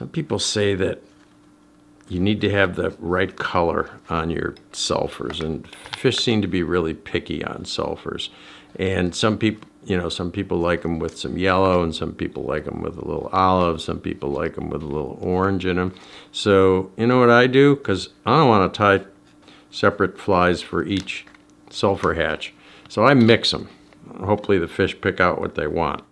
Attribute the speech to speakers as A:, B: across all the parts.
A: some people say that you need to have the right color on your sulfurs, and fish seem to be really picky on sulfurs. And some people like them with some yellow, and some people like them with a little olive, some people like them with a little orange in them. So you know what I do? Because I don't want to tie separate flies for each sulfur hatch. So I mix them. Hopefully the fish pick out what they want.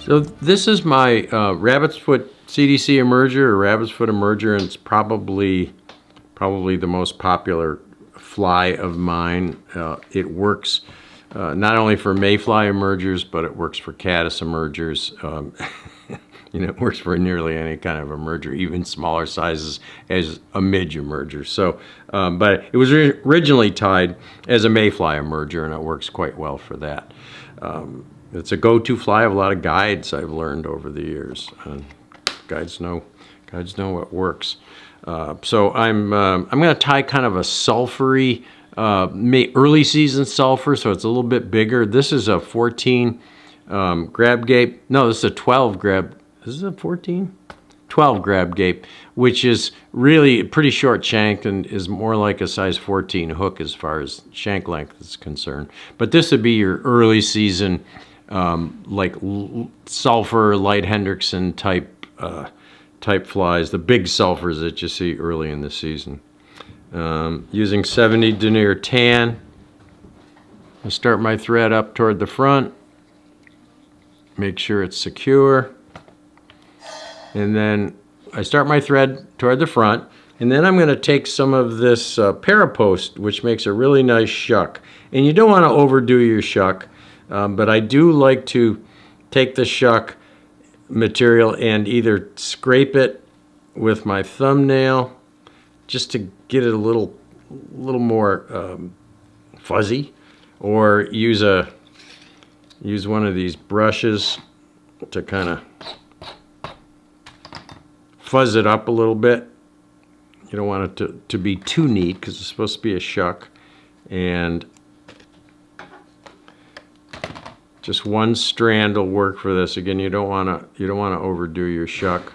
A: So this is my rabbit's foot CDC emerger, or rabbit's foot emerger, and it's probably the most popular fly of mine. It works not only for mayfly emergers, but it works for caddis emergers. It works for nearly any kind of emerger, even smaller sizes as a midge emerger. So, but it was originally tied as a mayfly emerger, and it works quite well for that. It's a go-to fly of a lot of guides I've learned over the years. Guides know what works. So I'm going to tie kind of a sulfury, early season sulfur, so it's a little bit bigger. This is a 14 grab gape. No, this is a 12 grab. This is a 14? 12 grab gape, which is really pretty short shanked and is more like a size 14 hook as far as shank length is concerned. But this would be your early season, like sulfur, light Hendrickson type flies, the big sulfurs that you see early in the season. Using 70 denier tan, I start my thread up toward the front, make sure it's secure, and then I start my thread toward the front, and then I'm going to take some of this Parapost, which makes a really nice shuck. And you don't want to overdo your shuck, but I do like to take the shuck material and either scrape it with my thumbnail just to get it a little more fuzzy, or use one of these brushes to kind of fuzz it up a little bit. You don't want it to be too neat because it's supposed to be a shuck. And just one strand will work for this. Again, you don't want to overdo your shuck.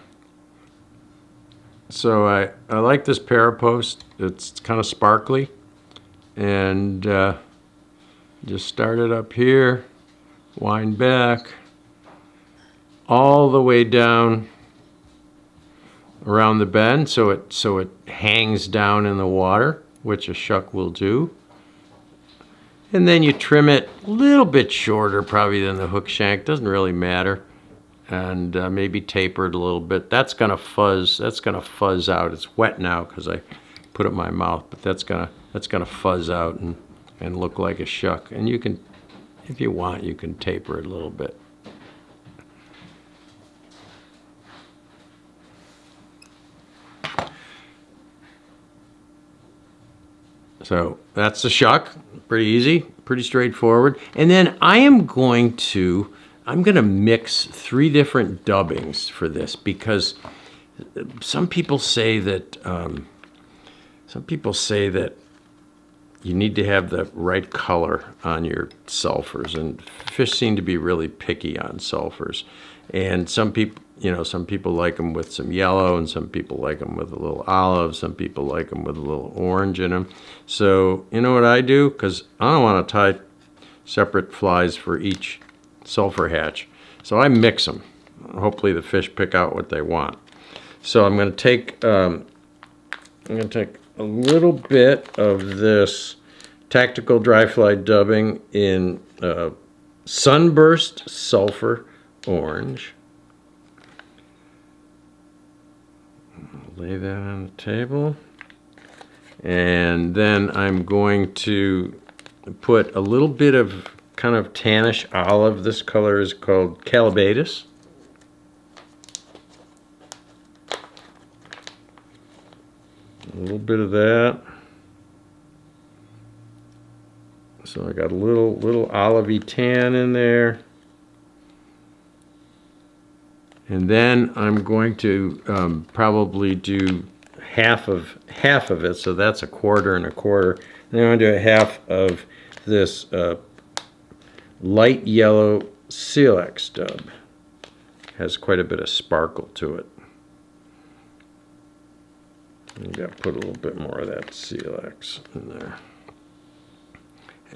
A: So I like this Parapost. It's kind of sparkly, and just start it up here, wind back all the way down around the bend, so it hangs down in the water, which a shuck will do. And then you trim it a little bit shorter probably than the hook shank, doesn't really matter, and maybe taper it a little bit. That's gonna fuzz out. It's wet now because I put it in my mouth, but that's gonna fuzz out and look like a shuck. And you can, if you want, you can taper it a little bit. So that's the shuck, pretty easy, pretty straightforward. And then I'm going to mix 3 different dubbings for this, because some people say that you need to have the right color on your sulfurs, and fish seem to be really picky on sulfurs. And some people like them with some yellow, and some people like them with a little olive, some people like them with a little orange in them. So you know what I do? Because I don't want to tie separate flies for each sulfur hatch. So I mix them. Hopefully the fish pick out what they want. So I'm going to take a little bit of this tactical dry fly dubbing in Sunburst Sulfur Orange. Lay that on the table. And then I'm going to put a little bit of kind of tannish olive. This color is called Caddis. A little bit of that. So I got a little olivey tan in there. And then I'm going to probably do half of it, so that's a quarter and a quarter. Then I'm going to do a half of this light yellow silex dub. Has quite a bit of sparkle to it. You got to put a little bit more of that silex in there.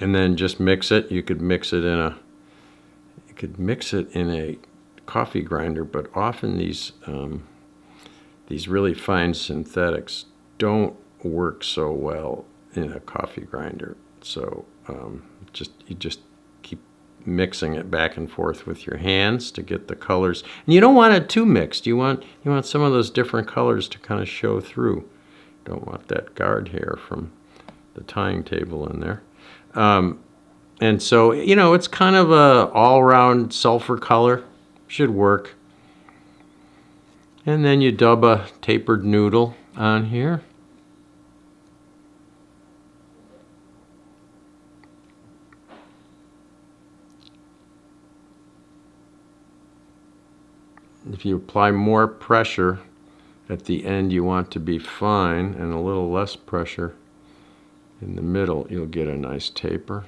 A: And then just mix it. You could mix it in a coffee grinder, but often these really fine synthetics don't work so well in a coffee grinder. So you just keep mixing it back and forth with your hands to get the colors. And you don't want it too mixed. You want some of those different colors to kind of show through. Don't want that guard hair from the tying table in there. And so, it's kind of a all-round sulfur color. Should work. And then you dub a tapered noodle on here. If you apply more pressure at the end, you want to be fine, and a little less pressure in the middle, you'll get a nice taper.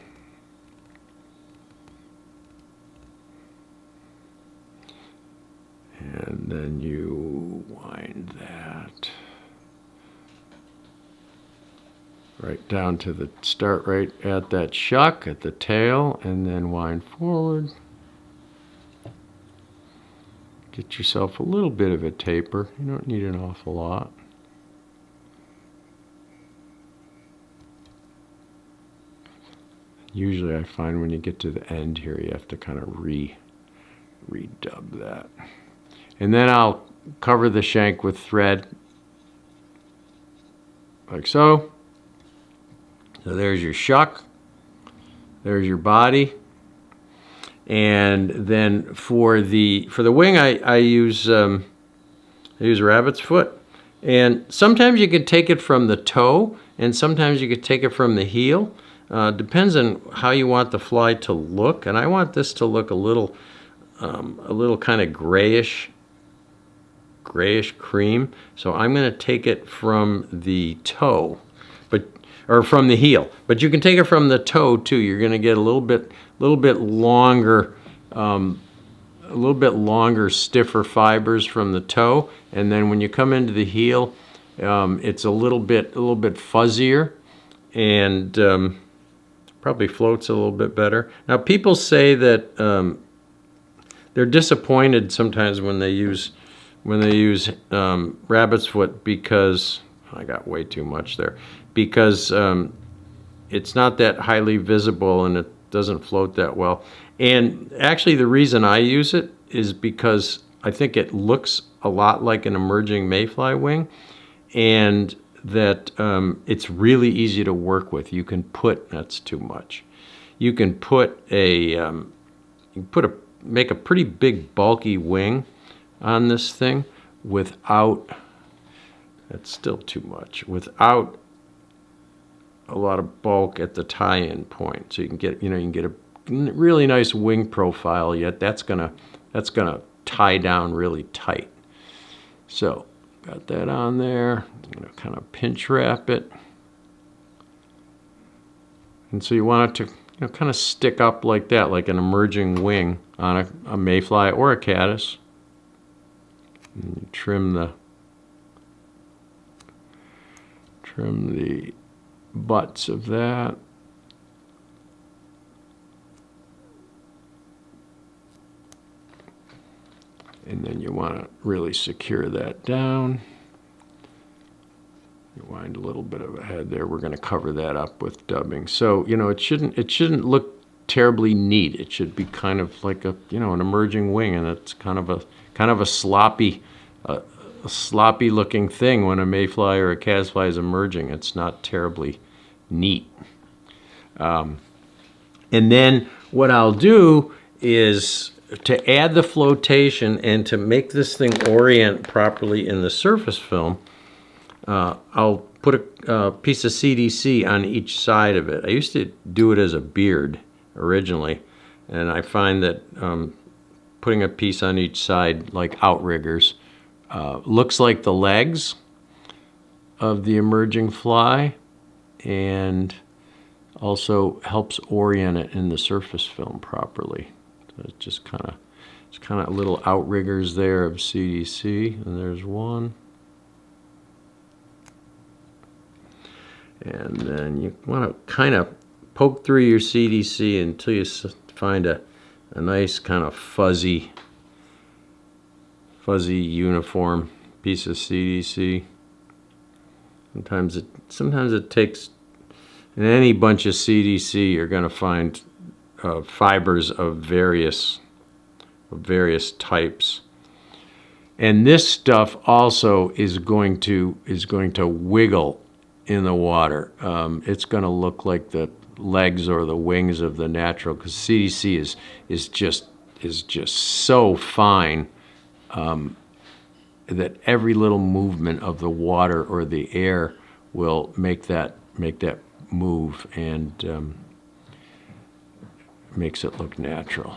A: And then you wind that right down to the start right at that shuck at the tail, and then wind forward. Get yourself a little bit of a taper. You don't need an awful lot. Usually I find when you get to the end here, you have to kind of redub that. And then I'll cover the shank with thread, like so. So there's your shuck, there's your body. And then for the wing, I use rabbit's foot. And sometimes you could take it from the toe, and sometimes you could take it from the heel. Depends on how you want the fly to look. And I want this to look a little kind of grayish cream. So I'm going to take it from the toe, or from the heel. But you can take it from the toe too. You're going to get a little bit longer, stiffer fibers from the toe. And then when you come into the heel, it's a little bit fuzzier, and probably floats a little bit better. Now people say that they're disappointed sometimes when they use rabbit's foot, because I got way too much there, because it's not that highly visible and it doesn't float that well. And actually the reason I use it is because I think it looks a lot like an emerging mayfly wing, and that it's really easy to work with. You can put, that's too much. You can make a pretty big bulky wing on this thing without, that's still too much, without a lot of bulk at the tie-in point. So you can get a really nice wing profile, yet that's gonna tie down really tight. So got that on there. I'm gonna kind of pinch wrap it. And so you want it to kind of stick up like that, like an emerging wing on a mayfly or a caddis. And you trim the butts of that. And then you want to really secure that down. You wind a little bit of a head there. We're going to cover that up with dubbing. So, it shouldn't look terribly neat. It should be kind of like an emerging wing, and it's kind of a sloppy looking thing when a mayfly or a caddisfly is emerging. It's not terribly neat. And then what I'll do is, to add the flotation and to make this thing orient properly in the surface film, I'll put a piece of CDC on each side of it. I used to do it as a beard originally, and I find that putting a piece on each side, like outriggers, looks like the legs of the emerging fly, and also helps orient it in the surface film properly. So it's just kind of little outriggers there of CDC, and there's one. And then you want to kind of poke through your CDC until you find a nice kind of fuzzy uniform piece of CDC. Sometimes it takes, in any bunch of CDC, you're going to find fibers of various types. And this stuff also is going to wiggle in the water. It's going to look like the legs or the wings of the natural, because CDC is just so fine that every little movement of the water or the air will make that move, and makes it look natural.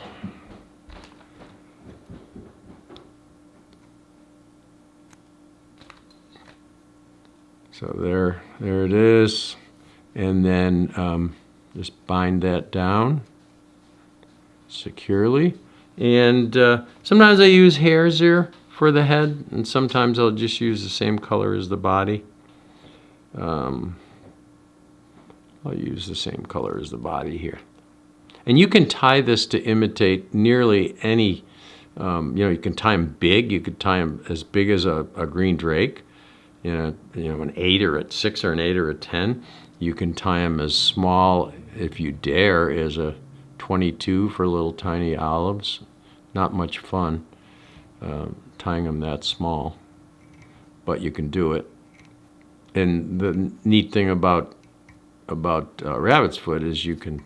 A: So there it is, and then just bind that down securely. And sometimes I use hairs here for the head, and sometimes I'll just use the same color as the body. I'll use the same color as the body here. And you can tie this to imitate nearly any, you can tie them big. You could tie them as big as a green drake, an 8 or a 6 or an 8 or a 10. You can tie them as small, if you dare, as a 22 for little tiny olives. Not much fun tying them that small, but you can do it. And the neat thing about rabbit's foot is you can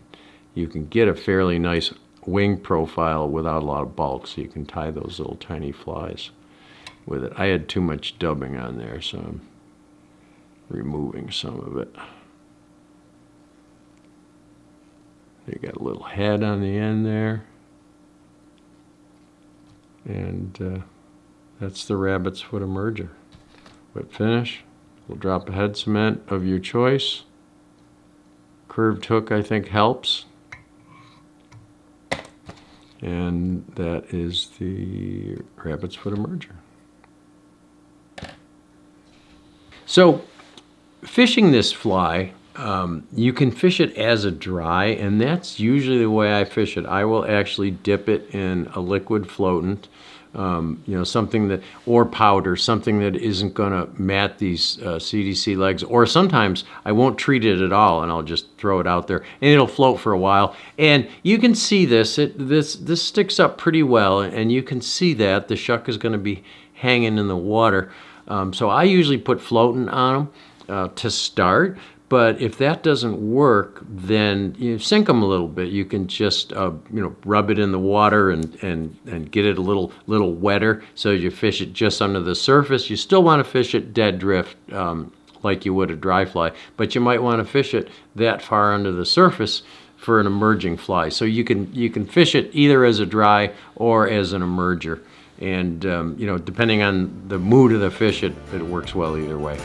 A: get a fairly nice wing profile without a lot of bulk, so you can tie those little tiny flies with it. I had too much dubbing on there, so I'm removing some of it. You got a little head on the end there, and that's the rabbit's foot emerger. Whip finish. We'll drop a head cement of your choice. Curved hook, I think, helps. And that is the rabbit's foot emerger. So, fishing this fly, you can fish it as a dry, and that's usually the way I fish it. I will actually dip it in a liquid floatant, something that, or powder, something that isn't going to mat these CDC legs. Or sometimes I won't treat it at all, and I'll just throw it out there, and it'll float for a while. And you can see this. This sticks up pretty well, and you can see that the shuck is going to be hanging in the water. So I usually put floatant on them to start. But if that doesn't work, then you sink them a little bit. You can just rub it in the water and get it a little wetter, so you fish it just under the surface. You still want to fish it dead drift like you would a dry fly, but you might want to fish it that far under the surface for an emerging fly. So you can fish it either as a dry or as an emerger, and depending on the mood of the fish, it works well either way.